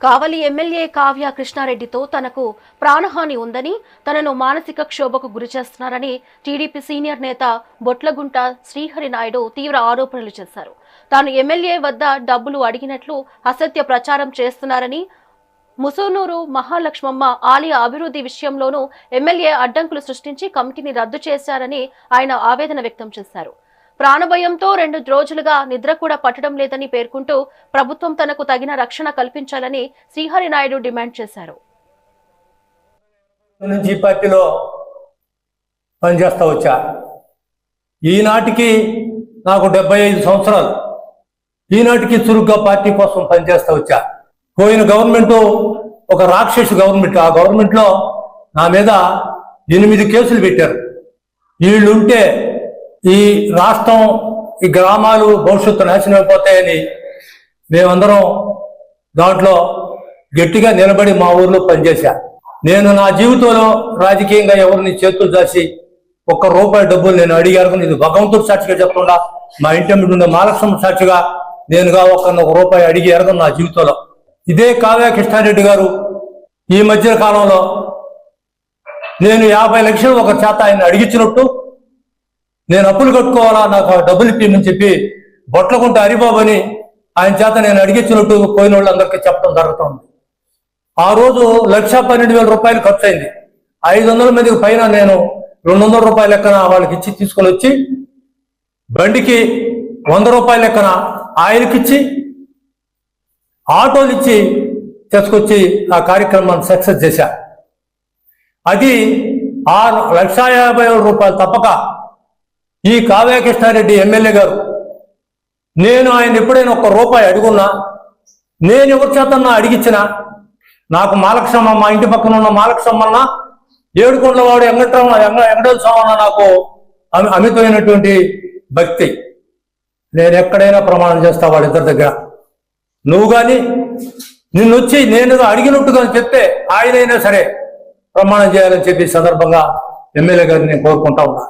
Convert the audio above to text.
కావలి MLA Kavya కృష్ణారెడ్డితో తనకు ప్రాణహాని ఉందని, తనను మానసిక క్షోభకు గురిచేస్తున్నారని టీడీపీ సీనియర్ నేత బొట్లగుంట శ్రీహరినాయుడు తీవ్ర ఆరోపణలు చేశారు. తాను ఎమ్మెల్యే వద్ద డబ్బులు అడిగినట్లు అసత్య ప్రచారం చేస్తున్నారని, ముసునూరు మహాలక్ష్మమ్మ ఆలయ అభివృద్ధి విషయంలోనూ ఎమ్మెల్యే అడ్డంకులు సృష్టించి కమిటీని రద్దు చేశారని ఆయన ఆవేదన వ్యక్తం చేశారు. ప్రాణభయంతో 2 రోజులుగా నిద్ర కూడా పట్టడం లేదని పేర్కొంటూ ప్రభుత్వం తనకు తగిన రక్షణ కల్పించాలని శ్రీహరినాయుడు డిమాండ్ చేశారు. నుంచి పార్టీలో పనిచేస్తా వచ్చా. ఈనాటికి నాకు 75 సంవత్సరాలు. ఈనాటికి చురుగ్గా పార్టీ కోసం పనిచేస్తా వచ్చా. పోయిన గవర్నమెంట్ ఒక రాక్షసు గవర్నమెంట్. ఆ గవర్నమెంట్లో నా మీద 8 కేసులు పెట్టారు. వీళ్ళుంటే ఈ రాష్ట్రం, ఈ గ్రామాలు భవిష్యత్తు నాశనం అయిపోతాయని మేమందరం దాంట్లో గట్టిగా నిలబడి మా ఊర్లో పనిచేశా. నేను నా జీవితంలో రాజకీయంగా ఎవరిని చేతులు దాచి ₹1 డబ్బులు నేను అడిగాను. ఇది భగవంతుడు సాక్షిగా చెప్పకుండా, మా ఇంటి మీద ఉండే మహాలక్ష్మి సాక్షిగా నేనుగా ₹1 అడిగి ఎరగను నా జీవితంలో. ఇదే కావ్య కృష్ణారెడ్డి గారు ఈ మధ్య కాలంలో నేను 50 లక్షలు ఒక చేత ఆయన అడిగించినట్టు, నేను అప్పులు కట్టుకోవాలా, నాకు డబ్బులు ఇప్పిమని చెప్పి బొట్లగుంట హరిబాబు అని ఆయన చేత నేను అడిగించినట్టు పోయిన వాళ్ళందరికీ చెప్పడం జరుగుతుంది. ఆ రోజు ₹1,12,000 ఖర్చు అయింది. 500 మందికి పైన నేను ₹200 లెక్కన వాళ్ళకి ఇచ్చి తీసుకొని వచ్చి, బండికి ₹100 లెక్కన ఆయనకిచ్చి, ఆటోలు ఇచ్చి తీసుకొచ్చి ఆ కార్యక్రమాన్ని సక్సెస్ చేశా. అది ₹1,50,000 తప్పక ఈ కావ్య కృష్ణారెడ్డి ఎమ్మెల్యే గారు, నేను ఆయన ఎప్పుడైనా ₹1 అడుగున్నా, నేను ఎవరి చేతన్నా అడిగిచ్చినా, నాకు మాలక్షమ్మ, మా ఇంటి పక్కన ఉన్న మాలక్షమ్మన్న, ఏడుకొండలవాడు వెంకటేశ్వర స్వామి నాకు అమితమైనటువంటి భక్తి. నేను ఎక్కడైనా ప్రమాణం చేస్తా వాళ్ళిద్దరి దగ్గర. నువ్వు కానీ నిన్ను వచ్చి నేను అడిగినట్టుగా చెప్తే ఆయనైనా సరే ప్రమాణం చేయాలని చెప్పి సందర్భంగా ఎమ్మెల్యే గారిని నేను కోరుకుంటా ఉన్నా.